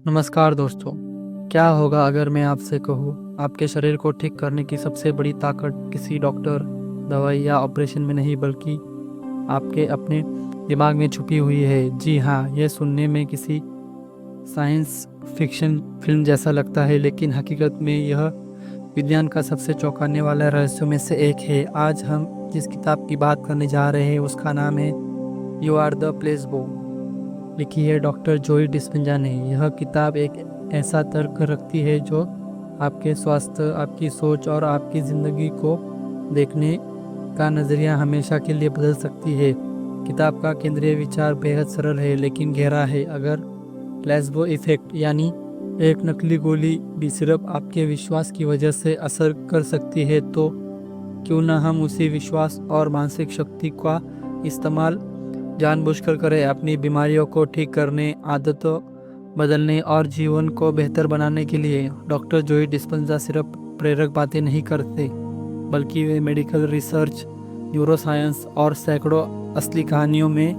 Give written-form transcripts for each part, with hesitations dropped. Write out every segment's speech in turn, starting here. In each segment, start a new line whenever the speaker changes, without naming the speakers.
नमस्कार दोस्तों। क्या होगा अगर मैं आपसे कहूँ आपके शरीर को ठीक करने की सबसे बड़ी ताकत किसी डॉक्टर, दवाई या ऑपरेशन में नहीं बल्कि आपके अपने दिमाग में छुपी हुई है। जी हाँ, यह सुनने में किसी साइंस फिक्शन फिल्म जैसा लगता है, लेकिन हकीकत में यह विज्ञान का सबसे चौंकाने वाला रहस्यों में से एक है। आज हम जिस किताब की बात करने जा रहे हैं उसका नाम है यू आर द प्लेसबो, लिखी है डॉक्टर जोई डिस्पेंजा ने। यह किताब एक ऐसा तर्क रखती है जो आपके स्वास्थ्य, आपकी सोच और आपकी ज़िंदगी को देखने का नज़रिया हमेशा के लिए बदल सकती है। किताब का केंद्रीय विचार बेहद सरल है लेकिन गहरा है। अगर प्लेसबो इफेक्ट यानी एक नकली गोली भी सिर्फ आपके विश्वास की वजह से असर कर सकती है, तो क्यों न हम उसी विश्वास और मानसिक शक्ति का इस्तेमाल जानबूझकर करें अपनी बीमारियों को ठीक करने, आदतों बदलने और जीवन को बेहतर बनाने के लिए। डॉक्टर जोई डिस्पेंजा सिर्फ प्रेरक बातें नहीं करते, बल्कि वे मेडिकल रिसर्च, न्यूरोसाइंस और सैकड़ों असली कहानियों में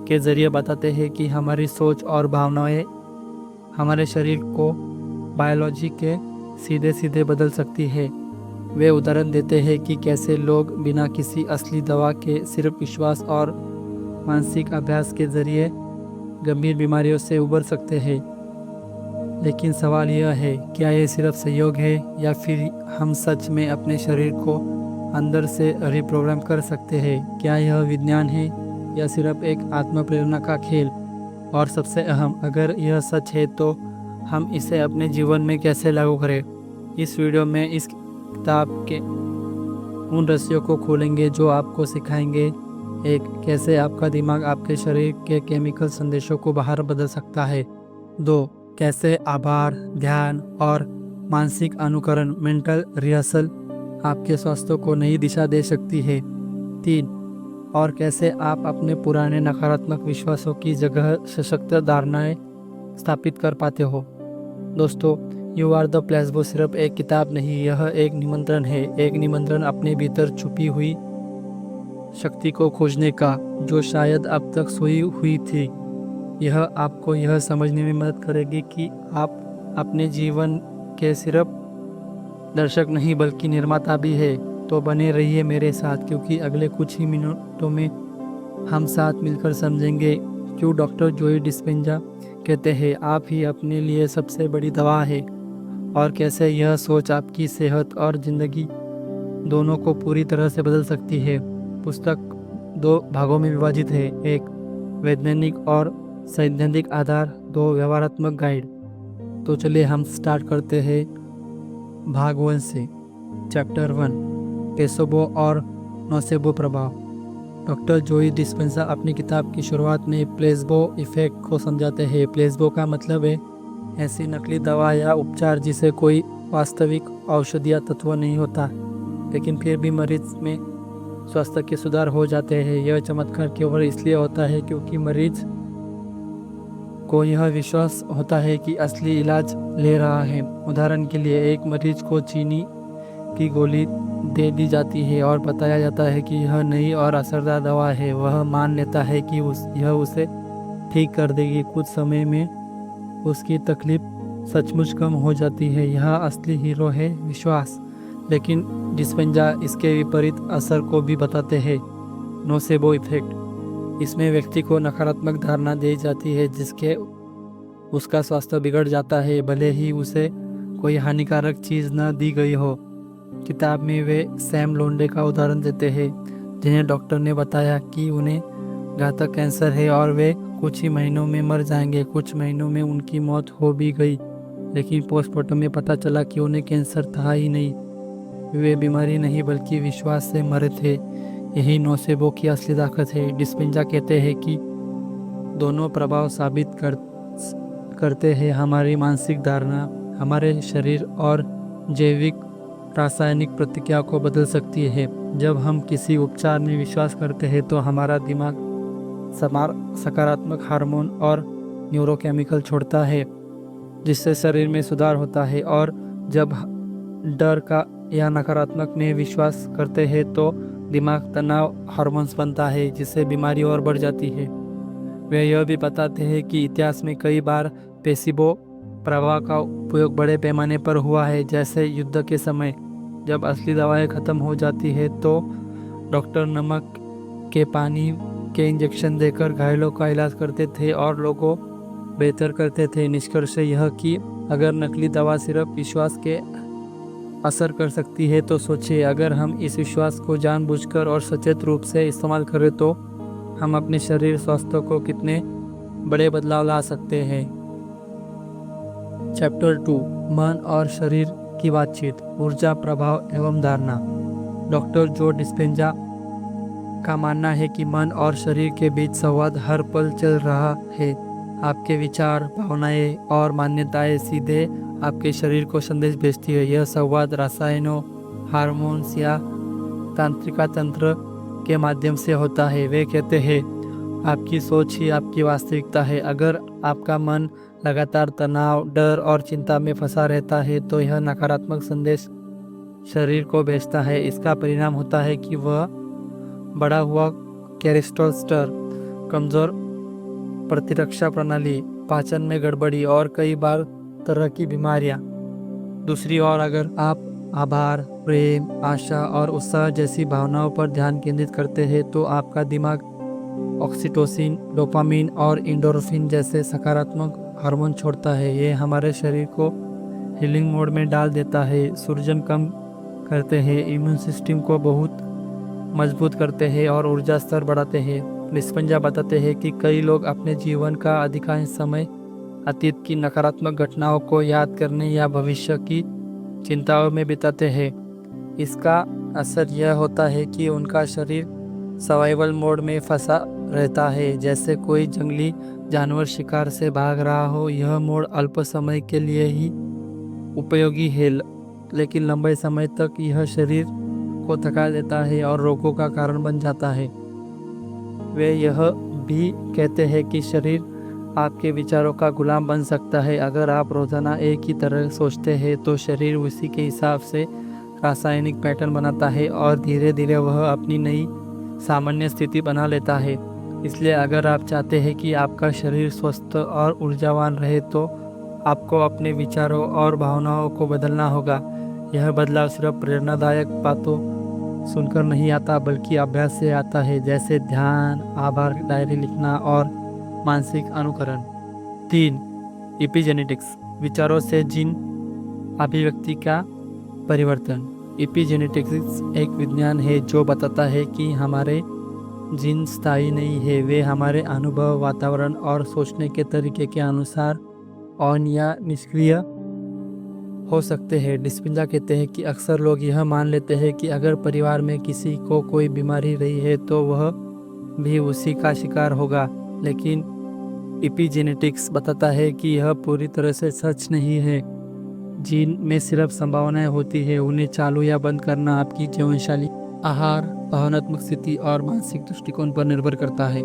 के जरिए बताते हैं कि हमारी सोच और भावनाएं हमारे शरीर को बायोलॉजी के सीधे सीधे बदल सकती है। वे उदाहरण देते हैं कि कैसे लोग बिना किसी असली दवा के सिर्फ विश्वास और मानसिक अभ्यास के जरिए गंभीर बीमारियों से उबर सकते हैं। लेकिन सवाल यह है, क्या यह सिर्फ सहयोग है या फिर हम सच में अपने शरीर को अंदर से रिप्रोग्राम कर सकते हैं? क्या यह विज्ञान है या सिर्फ एक आत्म प्रेरणा का खेल? और सबसे अहम, अगर यह सच है तो हम इसे अपने जीवन में कैसे लागू करें? इस वीडियो में इस किताब के उन रहस्यों को खोलेंगे जो आपको सिखाएंगे, एक, कैसे आपका दिमाग आपके शरीर के केमिकल संदेशों को बाहर बदल सकता है। 2, कैसे आभार, ध्यान और मानसिक अनुकरण, मेंटल रिहर्सल, आपके स्वास्थ्य को नई दिशा दे सकती है। 3, और कैसे आप अपने पुराने नकारात्मक विश्वासों की जगह सशक्त धारणाएं स्थापित कर पाते हो। दोस्तों, यू आर द प्लेसबो सिर्फ एक किताब नहीं, यह एक निमंत्रण है, एक निमंत्रण अपने भीतर छुपी हुई शक्ति को खोजने का, जो शायद अब तक सोई हुई थी। यह आपको यह समझने में मदद करेगी कि आप अपने जीवन के सिर्फ दर्शक नहीं बल्कि निर्माता भी है। तो बने रहिए मेरे साथ, क्योंकि अगले कुछ ही मिनटों में हम साथ मिलकर समझेंगे क्यों डॉक्टर जोई डिस्पेंजा कहते हैं आप ही अपने लिए सबसे बड़ी दवा है, और कैसे यह सोच आपकी सेहत और ज़िंदगी दोनों को पूरी तरह से बदल सकती है। पुस्तक 2 भागों में विभाजित है, एक वैज्ञानिक और सैद्धांतिक आधार, 2 व्यवहारात्मक गाइड। तो चलिए हम स्टार्ट करते हैं भाग 1 से। चैप्टर 1, प्लेसबो और नोसेबो प्रभाव। डॉक्टर जोई डिस्पेंजा अपनी किताब की शुरुआत में प्लेसबो इफेक्ट को समझाते हैं। प्लेसबो का मतलब है ऐसी नकली दवा या उपचार जिसे कोई वास्तविक औषधीय तत्व नहीं होता, लेकिन फिर भी मरीज में स्वास्थ्य के सुधार हो जाते हैं। यह चमत्कार केवल इसलिए होता है क्योंकि मरीज को यह विश्वास होता है कि असली इलाज ले रहा है। उदाहरण के लिए, एक मरीज को चीनी की गोली दे दी जाती है और बताया जाता है कि यह नई और असरदार दवा है। वह मान लेता है कि यह उसे ठीक कर देगी। कुछ समय में उसकी तकलीफ सचमुच कम हो जाती है। यह असली हीरो है विश्वास। लेकिन डिस्पेंजा इसके विपरीत असर को भी बताते हैं, नोसेबो इफेक्ट। इसमें व्यक्ति को नकारात्मक धारणा दी जाती है जिसके उसका स्वास्थ्य बिगड़ जाता है, भले ही उसे कोई हानिकारक चीज़ न दी गई हो। किताब में वे सैम लोंडे का उदाहरण देते हैं, जिन्हें डॉक्टर ने बताया कि उन्हें घातक कैंसर है और वे कुछ ही महीनों में मर जाएंगे। कुछ महीनों में उनकी मौत हो भी गई, लेकिन पोस्टमार्टम में पता चला कि उन्हें कैंसर था ही नहीं। वे बीमारी नहीं बल्कि विश्वास से मरे थे। यही नोसेबो की असली ताकत है। डिस्पेंजा कहते हैं कि दोनों प्रभाव साबित करते हैं हमारी मानसिक धारणा हमारे शरीर और जैविक रासायनिक प्रतिक्रिया को बदल सकती है। जब हम किसी उपचार में विश्वास करते हैं तो हमारा दिमाग सकारात्मक हार्मोन और न्यूरोकेमिकल छोड़ता है, जिससे शरीर में सुधार होता है। और जब डर का या नकारात्मक में विश्वास करते हैं तो दिमाग तनाव हार्मोन्स बनता है, जिससे बीमारी और बढ़ जाती है। वे यह भी बताते हैं कि इतिहास में कई बार प्लेसिबो प्रभाव का उपयोग बड़े पैमाने पर हुआ है, जैसे युद्ध के समय जब असली दवाएं खत्म हो जाती है तो डॉक्टर नमक के पानी के इंजेक्शन देकर घायलों का इलाज करते थे और लोगों बेहतर करते थे। निष्कर्ष यह कि अगर नकली दवा सिर्फ विश्वास के असर कर सकती है तो सोचिए अगर हम इस विश्वास को जानबूझकर और सचेत रूप से इस्तेमाल करें तो हम अपने शरीर स्वास्थ्य को कितने बड़े बदलाव ला सकते हैं। चैप्टर 2 मन और शरीर की बातचीत, ऊर्जा, प्रभाव एवं धारणा। डॉक्टर जो डिस्पेंजा का मानना है कि मन और शरीर के बीच संवाद हर पल चल रहा है। आपके विचार, भावनाएं और मान्यताएं सीधे आपके शरीर को संदेश भेजती है। यह संवाद रसायनों, हार्मोन्स या तांत्रिका तंत्र के माध्यम से होता है। वे कहते हैं आपकी सोच ही आपकी वास्तविकता है। अगर आपका मन लगातार तनाव, डर और चिंता में फंसा रहता है तो यह नकारात्मक संदेश शरीर को भेजता है। इसका परिणाम होता है कि वह बढ़ा हुआ कोलेस्ट्रॉल स्तर, कमजोर प्रतिरक्षा प्रणाली, पाचन में गड़बड़ी और कई बार तरह की बीमारियां। दूसरी ओर अगर आप आभार, प्रेम, आशा और उत्साह जैसी भावनाओं पर ध्यान केंद्रित करते हैं तो आपका दिमाग ऑक्सीटोसिन, डोपामिन और एंडोर्फिन जैसे सकारात्मक हार्मोन छोड़ता है। ये हमारे शरीर को हीलिंग मोड में डाल देता है, सूजन कम करते हैं, इम्यून सिस्टम को बहुत मजबूत करते हैं और ऊर्जा स्तर बढ़ाते हैं। डिस्पेंजा बताते हैं कि कई लोग अपने जीवन का अधिकांश समय अतीत की नकारात्मक घटनाओं को याद करने या भविष्य की चिंताओं में बिताते हैं। इसका असर यह होता है कि उनका शरीर सर्वाइवल मोड में फंसा रहता है, जैसे कोई जंगली जानवर शिकार से भाग रहा हो। यह मोड अल्प समय के लिए ही उपयोगी है, लेकिन लंबे समय तक यह शरीर को थका देता है और रोगों का कारण बन जाता है। वे यह भी कहते हैं कि शरीर आपके विचारों का गुलाम बन सकता है। अगर आप रोजाना एक ही तरह सोचते हैं तो शरीर उसी के हिसाब से रासायनिक पैटर्न बनाता है और धीरे धीरे वह अपनी नई सामान्य स्थिति बना लेता है। इसलिए अगर आप चाहते हैं कि आपका शरीर स्वस्थ और ऊर्जावान रहे तो आपको अपने विचारों और भावनाओं को बदलना होगा। यह बदलाव सिर्फ प्रेरणादायक बातों सुनकर नहीं आता बल्कि अभ्यास से आता है, जैसे ध्यान, आभार डायरी लिखना और मानसिक अनुकरण। 3. एपिजेनेटिक्स, विचारों से जीन अभिव्यक्ति का परिवर्तन। एपिजेनेटिक्स एक विज्ञान है जो बताता है कि हमारे जीन स्थायी नहीं है। वे हमारे अनुभव, वातावरण और सोचने के तरीके के अनुसार ऑन या निष्क्रिय हो सकते हैं। डिस्पेंजा कहते हैं कि अक्सर लोग यह मान लेते हैं कि अगर परिवार में किसी को कोई बीमारी रही है तो वह भी उसी का शिकार होगा, लेकिन एपिजेनेटिक्स बताता है कि यह पूरी तरह से सच नहीं है। जीन में सिर्फ संभावनाएं होती है, उन्हें चालू या बंद करना आपकी जीवनशैली, आहार, भावनात्मक स्थिति और मानसिक दृष्टिकोण पर निर्भर करता है।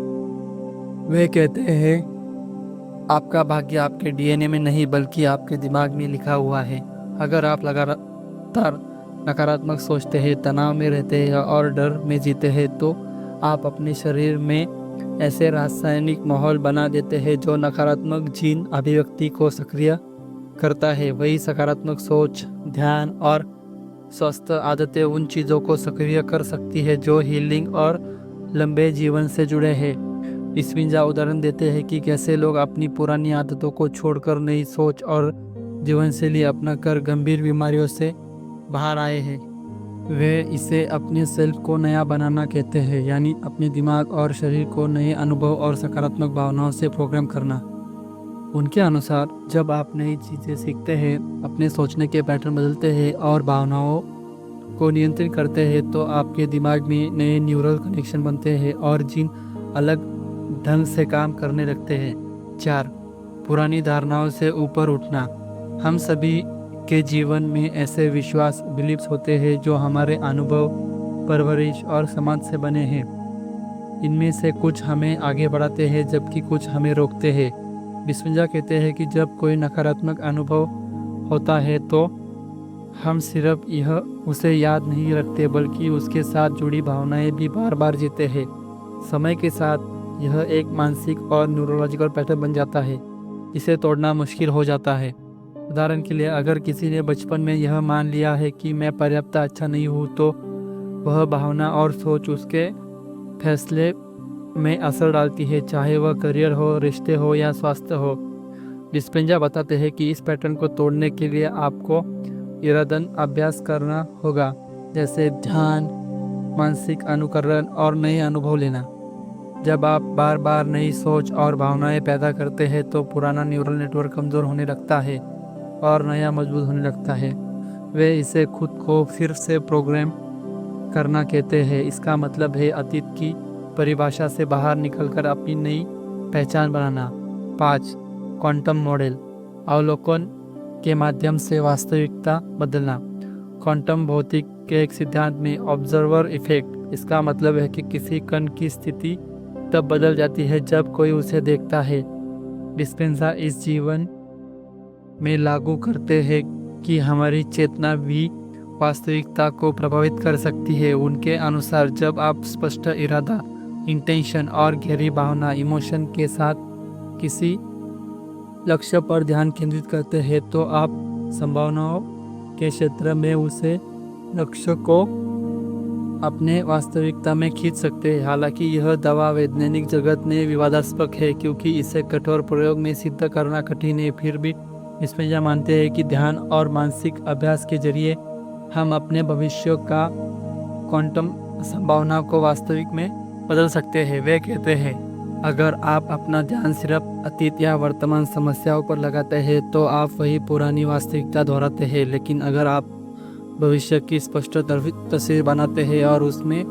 वे कहते हैं आपका भाग्य आपके डीएनए में नहीं बल्कि आपके दिमाग में लिखा हुआ है। अगर आप लगातार नकारात्मक सोचते हैं, तनाव में रहते हैं और डर में जीते हैं तो आप अपने शरीर में ऐसे रासायनिक माहौल बना देते हैं जो नकारात्मक जीन अभिव्यक्ति को सक्रिय करता है। वही सकारात्मक सोच, ध्यान और स्वस्थ आदतें उन चीज़ों को सक्रिय कर सकती है जो हीलिंग और लंबे जीवन से जुड़े हैं। डिस्पेंजा उदाहरण देते हैं कि कैसे लोग अपनी पुरानी आदतों को छोड़कर नई सोच और जीवनशैली अपनाकर गंभीर बीमारियों से बाहर आए हैं। वे इसे अपने सेल्फ को नया बनाना कहते हैं, यानी अपने दिमाग और शरीर को नए अनुभव और सकारात्मक भावनाओं से प्रोग्राम करना। उनके अनुसार जब आप नई चीज़ें सीखते हैं, अपने सोचने के पैटर्न बदलते हैं और भावनाओं को नियंत्रित करते हैं तो आपके दिमाग में नए न्यूरल कनेक्शन बनते हैं और जीन अलग ढंग से काम करने लगते हैं। 4. पुरानी धारणाओं से ऊपर उठना। हम सभी के जीवन में ऐसे विश्वास, बिलीफ्स होते हैं जो हमारे अनुभव, परवरिश और समाज से बने हैं। इनमें से कुछ हमें आगे बढ़ाते हैं जबकि कुछ हमें रोकते हैं। डिस्पेंजा कहते हैं कि जब कोई नकारात्मक अनुभव होता है तो हम सिर्फ यह उसे याद नहीं रखते बल्कि उसके साथ जुड़ी भावनाएं भी बार बार जीते हैं। समय के साथ यह एक मानसिक और न्यूरोलॉजिकल पैटर्न बन जाता है, इसे तोड़ना मुश्किल हो जाता है। उदाहरण के लिए, अगर किसी ने बचपन में यह मान लिया है कि मैं पर्याप्त अच्छा नहीं हूँ, तो वह भावना और सोच उसके फैसले में असर डालती है, चाहे वह करियर हो, रिश्ते हो या स्वास्थ्य हो। डिस्पेंजा बताते हैं कि इस पैटर्न को तोड़ने के लिए आपको इरादतन अभ्यास करना होगा, जैसे ध्यान, मानसिक अनुकरण और नए अनुभव लेना। जब आप बार बार नई सोच और भावनाएं पैदा करते हैं तो पुराना न्यूरल नेटवर्क कमज़ोर होने लगता है और नया मजबूत होने लगता है। वे इसे खुद को फिर से प्रोग्राम करना कहते हैं। इसका मतलब है अतीत की परिभाषा से बाहर निकलकर अपनी नई पहचान बनाना। 5. क्वांटम मॉडल, अवलोकन के माध्यम से वास्तविकता बदलना। क्वांटम भौतिक के एक सिद्धांत में ऑब्जर्वर इफेक्ट, इसका मतलब है कि किसी कण की स्थिति तब बदल जाती है जब कोई उसे देखता है। डिस्पेंजा इस जीवन में लागू करते हैं कि हमारी चेतना भी वास्तविकता को प्रभावित कर सकती है। उनके अनुसार जब आप स्पष्ट इरादा, इंटेंशन और गहरी भावना, इमोशन के साथ किसी लक्ष्य पर ध्यान केंद्रित करते हैं तो आप संभावनाओं के क्षेत्र में उसे लक्ष्य को अपने वास्तविकता में खींच सकते हैं। हालांकि यह दावा वैज्ञानिक जगत में विवादास्पद है क्योंकि इसे कठोर प्रयोग में सिद्ध करना कठिन है। फिर भी डिस्पेंजा मानते हैं कि ध्यान और मानसिक अभ्यास के जरिए हम अपने भविष्य का क्वांटम संभावना को वास्तविक में बदल सकते हैं। वे कहते हैं, अगर आप अपना ध्यान सिर्फ अतीत या वर्तमान समस्याओं पर लगाते हैं तो आप वही पुरानी वास्तविकता दोहराते हैं, लेकिन अगर आप भविष्य की स्पष्ट तस्वीर बनाते हैं और उसमें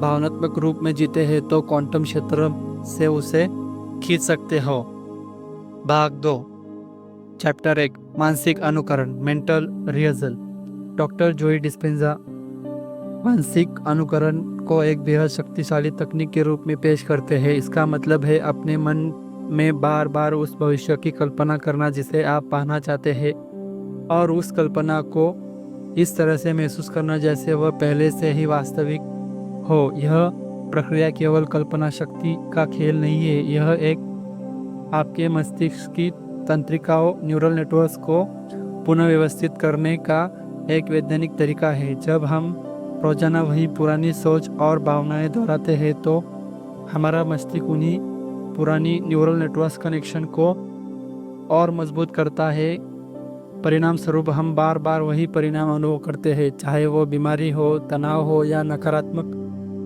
भावनात्मक रूप में जीते हैं तो क्वांटम क्षेत्र से उसे खींच सकते हो। भाग 2, चैप्टर 1, मानसिक अनुकरण, मेंटल रिहर्सल। डॉक्टर जोई डिस्पेंजा मानसिक अनुकरण को एक बेहद शक्तिशाली तकनीक के रूप में पेश करते हैं। इसका मतलब है अपने मन में बार बार उस भविष्य की कल्पना करना जिसे आप पाना चाहते हैं और उस कल्पना को इस तरह से महसूस करना जैसे वह पहले से ही वास्तविक हो। यह प्रक्रिया केवल कल्पना शक्ति का खेल नहीं है, यह एक आपके मस्तिष्क की तंत्रिकाओं, न्यूरल नेटवर्क्स को पुनः व्यवस्थित करने का एक वैज्ञानिक तरीका है। जब हम रोजाना वही पुरानी सोच और भावनाएं दोहराते हैं तो हमारा मस्तिष्क उन्हीं पुरानी न्यूरल नेटवर्क कनेक्शन को और मजबूत करता है। परिणाम स्वरूप हम बार बार वही परिणाम अनुभव करते हैं, चाहे वो बीमारी हो, तनाव हो या नकारात्मक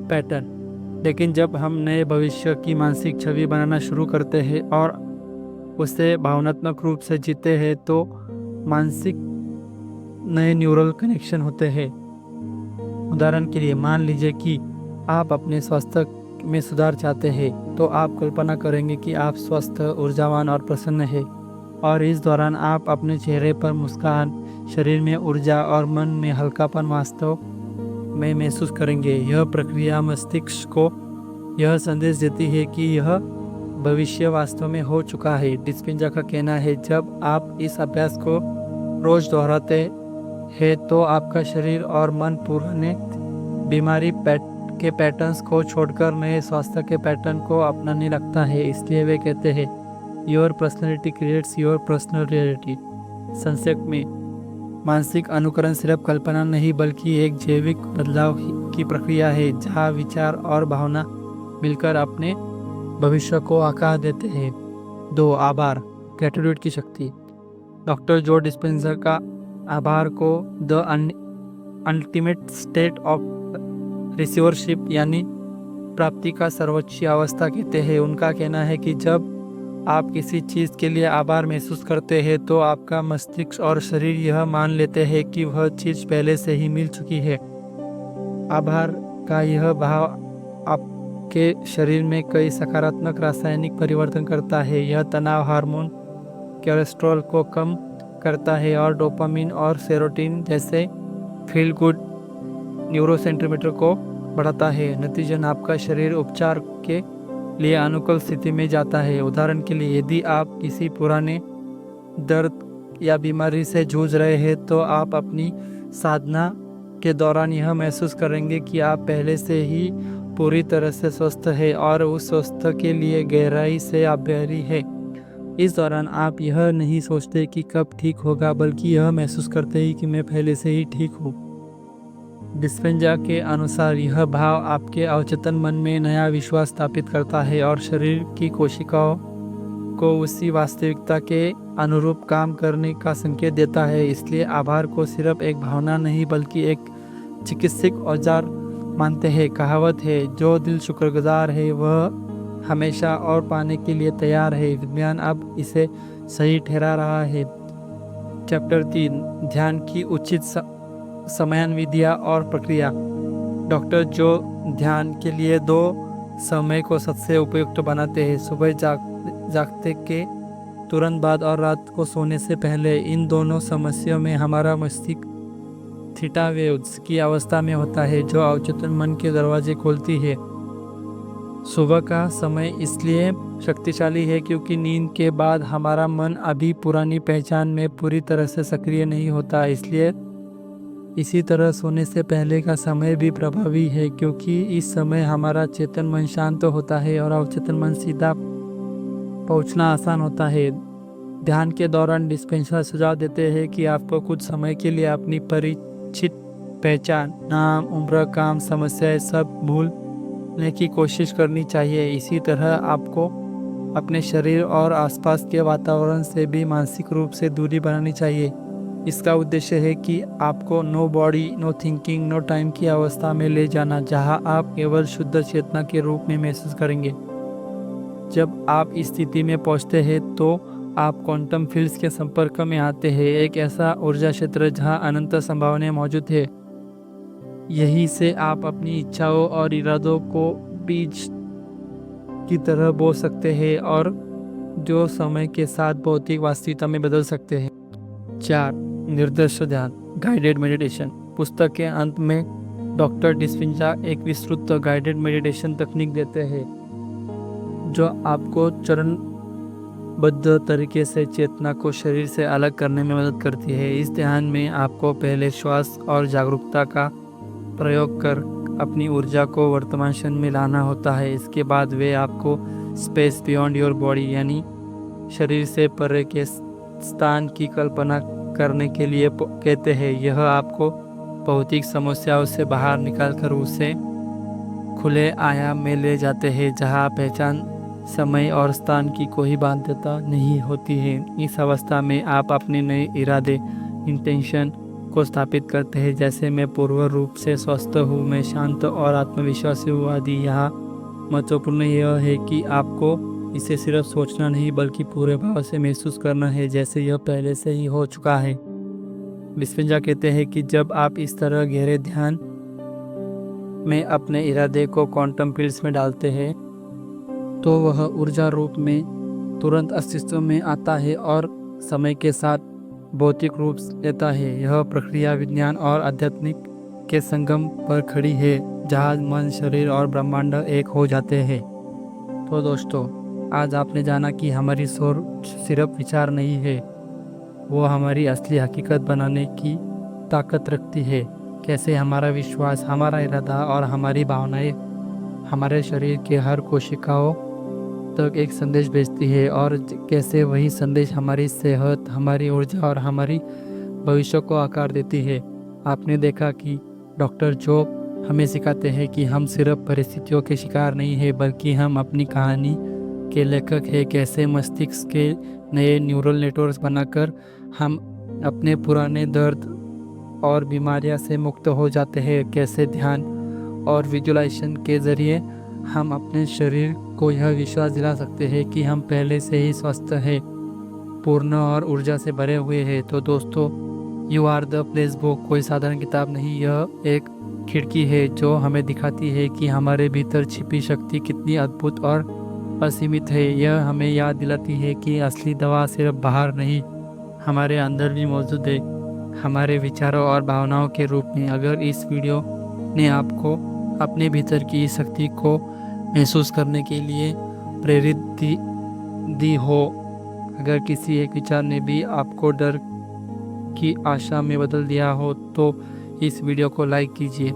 पैटर्न। लेकिन जब हम नए भविष्य की मानसिक छवि बनाना शुरू करते हैं और उसे भावनात्मक रूप से जीते हैं तो मानसिक नए न्यूरल कनेक्शन होते हैं। उदाहरण के लिए, मान लीजिए कि आप अपने स्वास्थ्य में सुधार चाहते हैं तो आप कल्पना करेंगे कि आप स्वस्थ, ऊर्जावान और प्रसन्न हैं, और इस दौरान आप अपने चेहरे पर मुस्कान, शरीर में ऊर्जा और मन में हल्कापन वास्तव में महसूस करेंगे। यह प्रक्रिया मस्तिष्क को यह संदेश देती है कि यह भविष्य वास्तव में हो चुका है। डिस्पेंजा का कहना है, जब आप इस अभ्यास को रोज दोहराते हैं तो आपका शरीर और मन पुराने बीमारी के पैटर्न्स को छोड़कर नए स्वास्थ्य के पैटर्न को अपनाने लगता है। इसलिए वे कहते हैं, your personality creates your personal reality. संक्षेप में, मानसिक अनुकरण सिर्फ कल्पना नहीं बल्कि एक जैविक बदलाव की प्रक्रिया है जहाँ विचार और भावना मिलकर अपने भविष्य को आकार देते हैं। 2. आभार, ग्रेटिट्यूड की शक्ति। डॉक्टर जो डिस्पेंजा का आभार को the ultimate state of receivership यानी प्राप्ति का सर्वोच्च अवस्था कहते हैं। उनका कहना है कि जब आप किसी चीज़ के लिए आभार महसूस करते हैं तो आपका मस्तिष्क और शरीर यह मान लेते हैं कि वह चीज़ पहले से ही मिल चुकी है। आभार का यह भाव आपके शरीर में कई सकारात्मक रासायनिक परिवर्तन करता है। यह तनाव हार्मोन, कोलेस्ट्रॉल को कम करता है और डोपामिन और सेरोटोनिन जैसे फील गुड न्यूरोसेंट्रीमीटर को बढ़ाता है। नतीजतन आपका शरीर उपचार के लिए अनुकूल स्थिति में जाता है। उदाहरण के लिए, यदि आप किसी पुराने दर्द या बीमारी से जूझ रहे हैं तो आप अपनी साधना के दौरान यह महसूस करेंगे कि आप पहले से ही पूरी तरह से स्वस्थ हैं और उस स्वस्थ के लिए गहराई से आभारी है। इस दौरान आप यह नहीं सोचते कि कब ठीक होगा, बल्कि यह महसूस करते हैं कि मैं पहले से ही ठीक हूँ। डिस्पेंजा के अनुसार यह भाव आपके अवचेतन मन में नया विश्वास स्थापित करता है और शरीर की कोशिकाओं को उसी वास्तविकता के अनुरूप काम करने का संकेत देता है। इसलिए आभार को सिर्फ एक भावना नहीं बल्कि एक चिकित्सक औजार मानते हैं। कहावत है, जो दिल शुक्रगुजार है वह हमेशा और पाने के लिए तैयार है। विज्ञान अब इसे सही ठहरा रहा है। चैप्टर 3, ध्यान की उचित समयान्विधिया और प्रक्रिया। डॉक्टर जो ध्यान के लिए 2 समय को सबसे उपयुक्त बनाते हैं, सुबह जागते के तुरंत बाद और रात को सोने से पहले। इन दोनों समस्याओं में हमारा मस्तिष्क थीटा वेव्स की अवस्था में होता है, जो अवचेतन मन के दरवाजे खोलती है। सुबह का समय इसलिए शक्तिशाली है क्योंकि नींद के बाद हमारा मन अभी पुरानी पहचान में पूरी तरह से सक्रिय नहीं होता। इसलिए इसी तरह सोने से पहले का समय भी प्रभावी है क्योंकि इस समय हमारा चेतन मन शांत होता है और अवचेतन मन सीधा पहुंचना आसान होता है। ध्यान के दौरान डिस्पेंसर सुझाव देते हैं कि आपको कुछ समय के लिए अपनी परिचित पहचान, नाम, उम्र, काम, समस्याएं सब भूलने की कोशिश करनी चाहिए। इसी तरह आपको अपने शरीर और आसपास के वातावरण से भी मानसिक रूप से दूरी बनानी चाहिए। इसका उद्देश्य है कि आपको no body no thinking no time की अवस्था में ले जाना, जहां आप केवल शुद्ध चेतना के रूप में महसूस करेंगे। जब आप इस स्थिति में पहुंचते हैं तो आप क्वांटम फील्ड्स के संपर्क में आते हैं, एक ऐसा ऊर्जा क्षेत्र जहां अनंत संभावनाएं मौजूद है। यही से आप अपनी इच्छाओं और इरादों को बीज की तरह बो सकते हैं और जो समय के साथ भौतिक वास्तविकता में बदल सकते हैं। 4, निर्देश ध्यान, गाइडेड मेडिटेशन। पुस्तक के अंत में डॉक्टर डिस्पेंजा एक विस्तृत गाइडेड मेडिटेशन तकनीक देते हैं जो आपको चरणबद्ध तरीके से चेतना को शरीर से अलग करने में मदद करती है। इस ध्यान में आपको पहले श्वास और जागरूकता का प्रयोग कर अपनी ऊर्जा को वर्तमान क्षण में लाना होता है। इसके बाद वे आपको स्पेस बियॉन्ड योर बॉडी यानी शरीर से परे के स्थान की कल्पना करने के लिए कहते हैं। यह आपको भौतिक समस्याओं से बाहर निकालकर उसे खुले आयाम में ले जाते हैं जहां पहचान, समय और स्थान की कोई बाध्यता नहीं होती है। इस अवस्था में आप अपने नए इरादे, इंटेंशन को स्थापित करते हैं, जैसे मैं पूर्ण रूप से स्वस्थ हूँ, मैं शांत और आत्मविश्वासी हूँ आदि। यहाँ महत्वपूर्ण यह है कि आपको इसे सिर्फ सोचना नहीं बल्कि पूरे भाव से महसूस करना है, जैसे यह पहले से ही हो चुका है। डिस्पेंजा कहते हैं कि जब आप इस तरह गहरे ध्यान में अपने इरादे को क्वांटम फील्ड्स में डालते हैं तो वह ऊर्जा रूप में तुरंत अस्तित्व में आता है और समय के साथ भौतिक रूप लेता है। यह प्रक्रिया विज्ञान और आध्यात्मिक के संगम पर खड़ी है, जहाँ मन, शरीर और ब्रह्मांड एक हो जाते हैं। तो दोस्तों, आज आपने जाना कि हमारी सोच सिर्फ विचार नहीं है, वो हमारी असली हकीकत बनाने की ताकत रखती है। कैसे हमारा विश्वास, हमारा इरादा और हमारी भावनाएं हमारे शरीर के हर कोशिकाओं तक एक संदेश भेजती है और कैसे वही संदेश हमारी सेहत, हमारी ऊर्जा और हमारी भविष्य को आकार देती है। आपने देखा कि डॉक्टर जो हमें सिखाते हैं कि हम सिर्फ परिस्थितियों के शिकार नहीं है बल्कि हम अपनी कहानी के लेखक है। कैसे मस्तिष्क के नए न्यूरल नेटवर्क बनाकर हम अपने पुराने दर्द और बीमारियां से मुक्त हो जाते हैं। कैसे ध्यान और विजुअलाइजेशन के जरिए हम अपने शरीर को यह विश्वास दिला सकते हैं कि हम पहले से ही स्वस्थ हैं, पूर्ण और ऊर्जा से भरे हुए हैं। तो दोस्तों, you are the place book कोई साधारण किताब नहीं, यह एक खिड़की है जो हमें दिखाती है कि हमारे भीतर छिपी शक्ति कितनी अद्भुत और असीमित है। यह हमें याद दिलाती है कि असली दवा सिर्फ बाहर नहीं, हमारे अंदर भी मौजूद है, हमारे विचारों और भावनाओं के रूप में। अगर इस वीडियो ने आपको अपने भीतर की शक्ति को महसूस करने के लिए प्रेरित दी हो, अगर किसी एक विचार ने भी आपको डर की आशा में बदल दिया हो, तो इस वीडियो को लाइक कीजिए,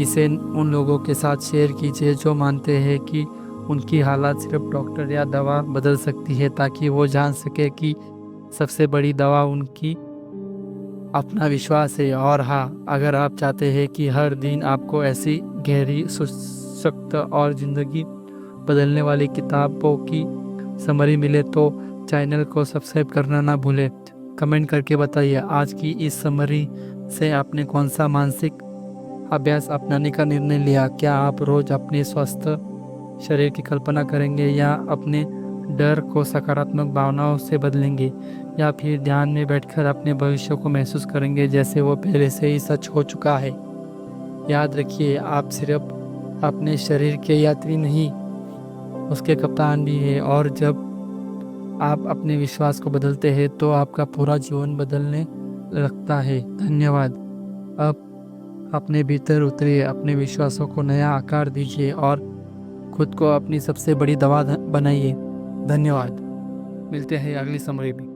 इसे उन लोगों के साथ शेयर कीजिए जो मानते हैं कि उनकी हालात सिर्फ डॉक्टर या दवा बदल सकती है, ताकि वो जान सके कि सबसे बड़ी दवा उनकी अपना विश्वास है। और हाँ, अगर आप चाहते हैं कि हर दिन आपको ऐसी गहरी, सशक्त और ज़िंदगी बदलने वाली किताबों की समरी मिले तो चैनल को सब्सक्राइब करना ना भूलें। कमेंट करके बताइए आज की इस समरी से आपने कौन सा मानसिक अभ्यास अपनाने का निर्णय लिया। क्या आप रोज़ अपने स्वस्थ शरीर की कल्पना करेंगे, या अपने डर को सकारात्मक भावनाओं से बदलेंगे, या फिर ध्यान में बैठकर अपने भविष्य को महसूस करेंगे जैसे वो पहले से ही सच हो चुका है। याद रखिए, आप सिर्फ अपने शरीर के यात्री नहीं, उसके कप्तान भी है। और जब आप अपने विश्वास को बदलते हैं तो आपका पूरा जीवन बदलने लगता है। धन्यवाद। अब अपने भीतर उतरिए, अपने विश्वासों को नया आकार दीजिए और खुद को अपनी सबसे बड़ी दवा बनाइए। धन्यवाद। मिलते हैं अगली समरी में।